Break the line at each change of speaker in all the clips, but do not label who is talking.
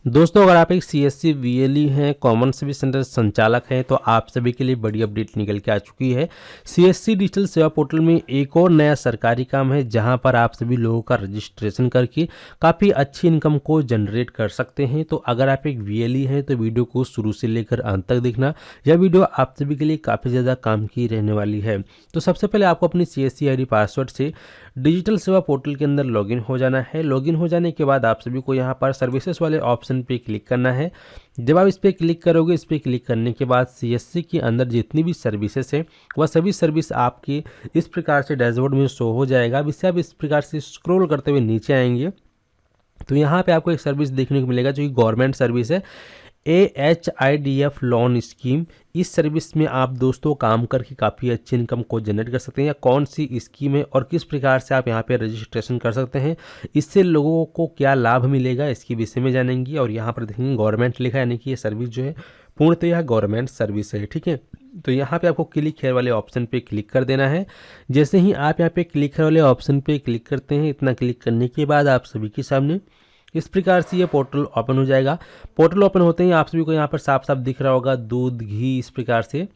दोस्तों, अगर आप एक सीएससी वीएलई हैं, कॉमन सर्विस सेंटर संचालक हैं, तो आप सभी के लिए बड़ी अपडेट निकल के आ चुकी है। सीएससी डिजिटल सेवा पोर्टल में एक और नया सरकारी काम है, जहां पर आप सभी लोगों का रजिस्ट्रेशन करके काफ़ी अच्छी इनकम को जनरेट कर सकते हैं। तो अगर आप एक वीएलई हैं तो वीडियो को शुरू से लेकर अंत तक देखना। यह वीडियो आप सभी के लिए काफ़ी ज़्यादा काम की रहने वाली है। तो सबसे पहले आपको अपनी सीएससी आईडी पासवर्ड से डिजिटल सेवा पोर्टल के अंदर लॉगिन हो जाना है। लॉगिन हो जाने के बाद आप सभी को यहाँ पर सर्विसेज वाले ऑप्शन पे क्लिक करना है। जब आप इस पर क्लिक करोगे, इस पर क्लिक करने के बाद सीएससी के अंदर जितनी भी सर्विसेज है वह सभी सर्विस आपकी इस प्रकार से डैशबोर्ड में शो हो जाएगा। अब इससे आप इस प्रकार से स्क्रॉल करते हुए नीचे आएंगे तो यहाँ पे आपको एक सर्विस देखने को मिलेगा जो कि गवर्नमेंट सर्विस है, AHIDF लोन स्कीम। इस सर्विस में आप दोस्तों काम करके काफ़ी अच्छी इनकम को जनरेट कर सकते हैं। या कौन सी स्कीम है और किस प्रकार से आप यहाँ पे रजिस्ट्रेशन कर सकते हैं, इससे लोगों को क्या लाभ मिलेगा, इसके विषय में जानेंगे। और यहाँ पर देखेंगे गवर्नमेंट लिखा है, यानी कि ये सर्विस जो है पूर्णतः यह गवर्नमेंट सर्विस है। ठीक है, तो यहाँ पे आपको क्लिक हेयर वाले ऑप्शन पे क्लिक कर देना है। जैसे ही आप यहाँ पे क्लिक हेयर वाले ऑप्शन पे क्लिक करते हैं, इतना क्लिक करने के बाद आप सभी के सामने इस प्रकार से ये पोर्टल ओपन हो जाएगा। पोर्टल ओपन होते ही आप सभी को यहाँ पर साफ साफ दिख रहा होगा दूध, घी, इस प्रकार से।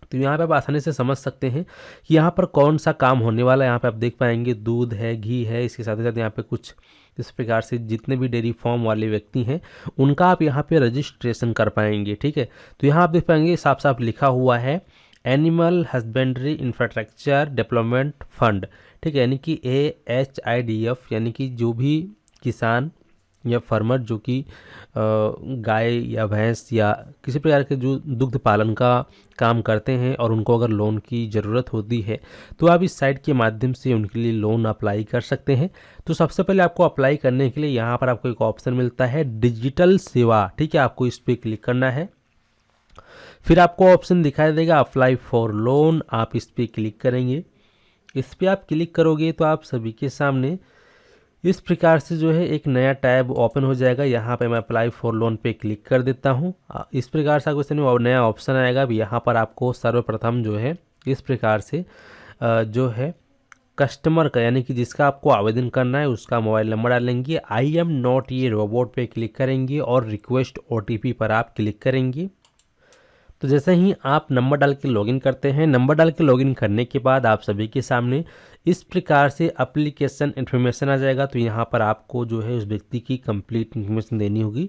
तो यहाँ पे आप आसानी से समझ सकते हैं कि यहाँ पर कौन सा काम होने वाला है। यहाँ पे आप देख पाएंगे दूध है, घी है, इसके साथ ही साथ यहाँ पे कुछ इस प्रकार से जितने भी डेयरी फार्म वाले व्यक्ति हैं उनका आप यहाँ पे रजिस्ट्रेशन कर पाएंगे। ठीक है, तो यहाँ आप देख पाएंगे साफ साफ लिखा हुआ है animal husbandry infrastructure development fund. ठीक है, यानी कि AHIDF, यानी कि जो भी किसान या फार्मर जो कि गाय या भैंस या किसी प्रकार के जो दुग्ध पालन का काम करते हैं और उनको अगर लोन की ज़रूरत होती है तो आप इस साइट के माध्यम से उनके लिए लोन अप्लाई कर सकते हैं। तो सबसे पहले आपको अप्लाई करने के लिए यहाँ पर आपको एक ऑप्शन मिलता है डिजिटल सेवा। ठीक है, आपको इस पर क्लिक करना है। फिर आपको ऑप्शन दिखाई देगा अप्लाई फॉर लोन, आप इस पर क्लिक करेंगे। इस पर आप क्लिक करोगे तो आप सभी के सामने इस प्रकार से जो है एक नया टैब ओपन हो जाएगा। यहाँ पे मैं अप्लाई फॉर लोन पे क्लिक कर देता हूँ। इस प्रकार से आपको नया ऑप्शन आएगा। अब यहाँ पर आपको सर्वप्रथम जो है इस प्रकार से जो है कस्टमर का, यानी कि जिसका आपको आवेदन करना है उसका मोबाइल नंबर डालेंगे। आई एम नॉट ये रोबोट पे क्लिक करेंगे और रिक्वेस्ट OTP पर आप क्लिक करेंगे। तो जैसे ही आप नंबर डाल के लॉगिन करते हैं, नंबर डाल के लॉगिन करने के बाद आप सभी के सामने इस प्रकार से एप्लीकेशन इन्फॉर्मेशन आ जाएगा। तो यहाँ पर आपको जो है उस व्यक्ति की कंप्लीट इन्फॉर्मेशन देनी होगी,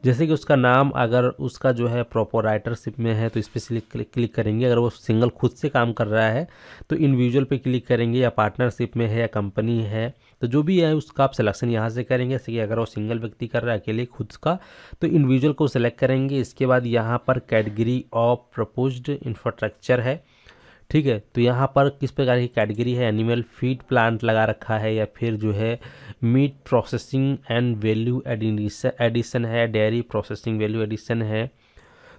जैसे कि उसका नाम, अगर उसका जो है प्रोपराइटरशिप में है तो इस पर क्लिक करेंगे। अगर वो सिंगल खुद से काम कर रहा है तो इंडिविजुअल पे क्लिक करेंगे, या पार्टनरशिप में है या कंपनी है तो जो भी है उसका आप सिलेक्शन यहाँ से करेंगे। जैसे कि अगर वो सिंगल व्यक्ति कर रहा है अकेले खुद का तो इंडिविजुअल को सिलेक्ट करेंगे। इसके बाद यहाँ पर कैटेगरी ऑफ प्रपोज्ड इंफ्रास्ट्रक्चर है। ठीक है, तो यहाँ पर किस प्रकार की कैटेगरी है, एनिमल फीड प्लांट लगा रखा है या फिर जो है meat processing and value addition है, डेयरी प्रोसेसिंग वैल्यू एडिशन है।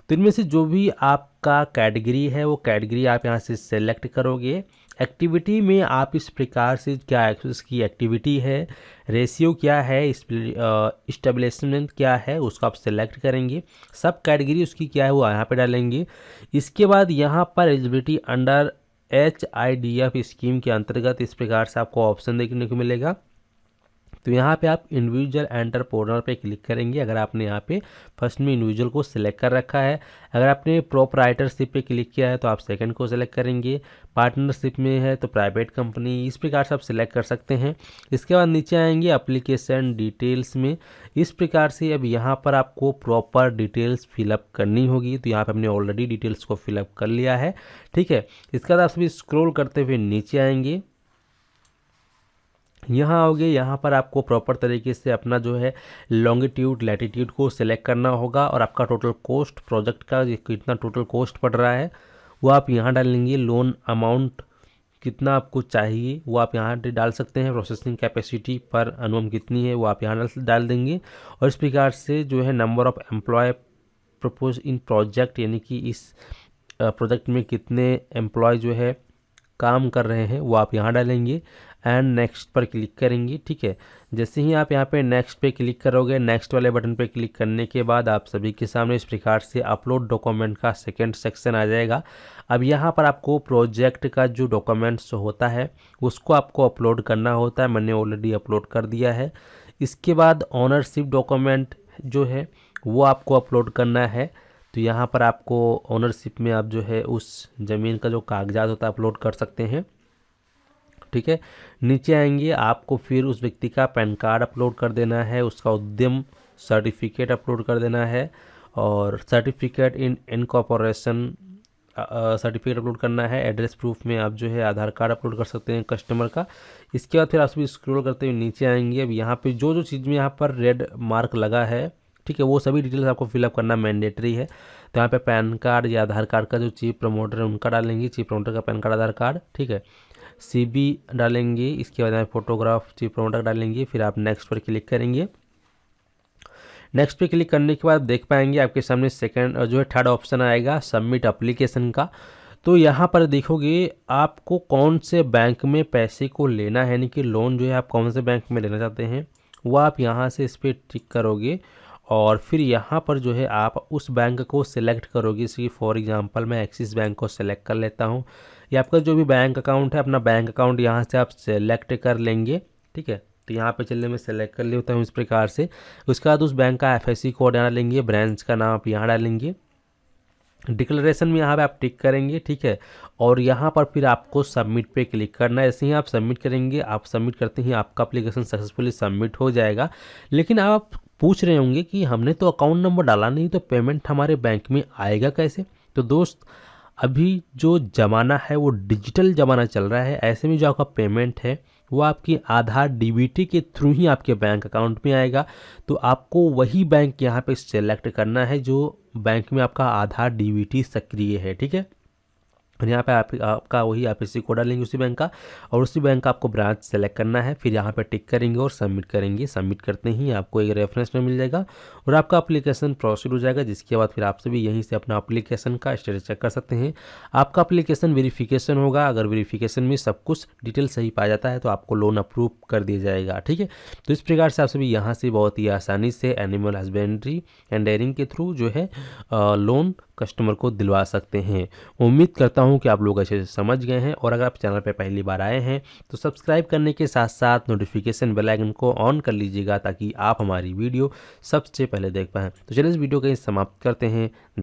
तो इनमें से जो भी आपका कैटेगरी है वो कैटेगरी आप यहाँ से सेलेक्ट करोगे। एक्टिविटी में आप इस प्रकार से क्या इसकी एक्टिविटी है, रेशियो क्या है, इस्टेब्लिशमेंट क्या है उसको आप सेलेक्ट करेंगे। सब कैटेगरी उसकी क्या है वो यहाँ पे डालेंगे। इसके बाद यहाँ पर एलिजिबिलिटी अंडर HIDF स्कीम के अंतर्गत इस प्रकार से आपको ऑप्शन देखने को मिलेगा। तो यहाँ पे आप इंडिविजुअल एंटरप्रेन्योर पे क्लिक करेंगे अगर आपने यहाँ पे फर्स्ट में इंडिविजुअल को सिलेक्ट कर रखा है। अगर आपने प्रोपराइटरशिप पे क्लिक किया है तो आप सेकंड को सिलेक्ट करेंगे। पार्टनरशिप में है तो प्राइवेट कंपनी, इस प्रकार से आप सिलेक्ट कर सकते हैं। इसके बाद नीचे आएंगे एप्लीकेशन डिटेल्स में। इस प्रकार से अब यहाँ पर आपको प्रॉपर डिटेल्स फिलअप करनी होगी। तो यहाँ पर हमने ऑलरेडी डिटेल्स को फिलअप कर लिया है। ठीक है, इसके बाद आप सभी स्क्रॉल करते हुए नीचे आएंगे, यहाँ आओगे। यहाँ पर आपको प्रॉपर तरीके से अपना जो है लॉन्गिट्यूड लैटिट्यूड को सिलेक्ट करना होगा और आपका टोटल कॉस्ट प्रोजेक्ट का कितना टोटल कॉस्ट पड़ रहा है वो आप यहाँ डालेंगे। लोन अमाउंट कितना आपको चाहिए वो आप यहाँ डाल सकते हैं। प्रोसेसिंग कैपेसिटी पर अनुम कितनी है वो आप यहाँ डाल देंगे। और इस प्रकार से जो है number of employ propose in project, यानी कि इस प्रोजेक्ट में कितने एम्प्लॉय जो है काम कर रहे हैं वो आप यहाँ डालेंगे एंड नेक्स्ट पर क्लिक करेंगे। ठीक है, जैसे ही आप यहाँ पे नेक्स्ट पे क्लिक करोगे, नेक्स्ट वाले बटन पे क्लिक करने के बाद आप सभी के सामने इस प्रकार से अपलोड डॉक्यूमेंट का सेकंड सेक्शन आ जाएगा। अब यहाँ पर आपको प्रोजेक्ट का जो डॉक्यूमेंट्स होता है उसको आपको अपलोड करना होता है। मैंने ऑलरेडी अपलोड कर दिया है। इसके बाद ऑनरशिप डॉक्यूमेंट जो है वो आपको अपलोड करना है। तो यहाँ पर आपको ओनरशिप में आप जो है उस ज़मीन का जो कागजात होता है अपलोड कर सकते हैं। ठीक है, नीचे आएंगे, आपको फिर उस व्यक्ति का पैन कार्ड अपलोड कर देना है, उसका उद्यम सर्टिफिकेट अपलोड कर देना है, और certificate in incorporation certificate upload करना है। एड्रेस प्रूफ में आप जो है आधार कार्ड अपलोड कर सकते हैं कस्टमर का। इसके बाद फिर आप सभी स्क्रॉल करते हुए नीचे आएंगे। अब यहाँ पे जो जो चीज़ में यहाँ पर रेड मार्क लगा है, ठीक है, वो सभी डिटेल्स आपको फिलअप करना मैंडेटरी है। तो यहाँ पे पैन कार्ड या आधार कार्ड का जो चीफ प्रमोटर है उनका डालेंगे, चीफ प्रमोटर का पैन कार्ड आधार कार्ड, ठीक है, CB डालेंगे। इसके बाद यहाँ फोटोग्राफ चीफ प्रमोटर डालेंगे, फिर आप नेक्स्ट पर क्लिक करेंगे। नेक्स्ट पे क्लिक करने के बाद देख पाएंगे आपके सामने सेकंड जो है थर्ड ऑप्शन आएगा सबमिट एप्लीकेशन का। तो यहाँ पर देखोगे आपको कौन से बैंक में पैसे को लेना है, यानी कि लोन जो है आप कौन से बैंक में लेना चाहते हैं वो आप यहाँ से इस पर टिक करोगे, और फिर यहाँ पर जो है आप उस बैंक को सिलेक्ट करोगे। जैसे कि फॉर एग्जांपल मैं एक्सिस बैंक को सिलेक्ट कर लेता हूँ, या आपका जो भी बैंक अकाउंट है अपना बैंक अकाउंट यहाँ से आप सेलेक्ट कर लेंगे। ठीक है, तो यहाँ पे चलिए मैं सेलेक्ट कर लेता हूँ इस प्रकार से। उसके बाद उस बैंक का FSC कोड यहाँ डालेंगे, ब्रांच का नाम आप यहाँ डालेंगे, डिक्लेरेशन में यहाँ पे आप टिक करेंगे। ठीक है, और यहाँ पर फिर आपको सबमिट पे क्लिक करना है। ऐसे ही आप सबमिट करेंगे, आप सबमिट करते ही आपका एप्लीकेशन सक्सेसफुली सबमिट हो जाएगा। लेकिन आप पूछ रहे होंगे कि हमने तो अकाउंट नंबर डाला नहीं, तो पेमेंट हमारे बैंक में आएगा कैसे? तो दोस्त, अभी जो ज़माना है वो डिजिटल ज़माना चल रहा है। ऐसे में जो आपका पेमेंट है वो आपकी आधार DBT के थ्रू ही आपके बैंक अकाउंट में आएगा। तो आपको वही बैंक यहाँ पे सेलेक्ट करना है जो बैंक में आपका आधार DBT सक्रिय है। ठीक है, और यहाँ पे आपका वही FSC कोड डालेंगे उसी बैंक का, और उसी बैंक का आपको ब्रांच सेलेक्ट करना है। फिर यहाँ पे टिक करेंगे और सबमिट करेंगे। सबमिट करते ही आपको एक रेफरेंस में मिल जाएगा और आपका एप्लीकेशन प्रोसीड हो जाएगा, जिसके बाद फिर आप सभी यहीं से अपना एप्लीकेशन का स्टेटस चेक कर सकते हैं। आपका एप्लीकेशन वेरिफिकेशन होगा, अगर वेरिफिकेशन में सब कुछ डिटेल सही पाया जाता है तो आपको लोन अप्रूव कर दिया जाएगा। ठीक है, तो इस प्रकार से आप सभी यहाँ से बहुत ही आसानी से एनिमल हस्बेंड्री एंड डेयरिंग के थ्रू जो है लोन कस्टमर को दिलवा सकते हैं। उम्मीद करता हूं कि आप लोग अच्छे से समझ गए हैं, और अगर आप चैनल पर पहली बार आए हैं तो सब्सक्राइब करने के साथ साथ नोटिफिकेशन बेल आइकन को ऑन कर लीजिएगा, ताकि आप हमारी वीडियो सबसे पहले देख पाएँ। तो चलिए इस वीडियो को समाप्त करते हैं।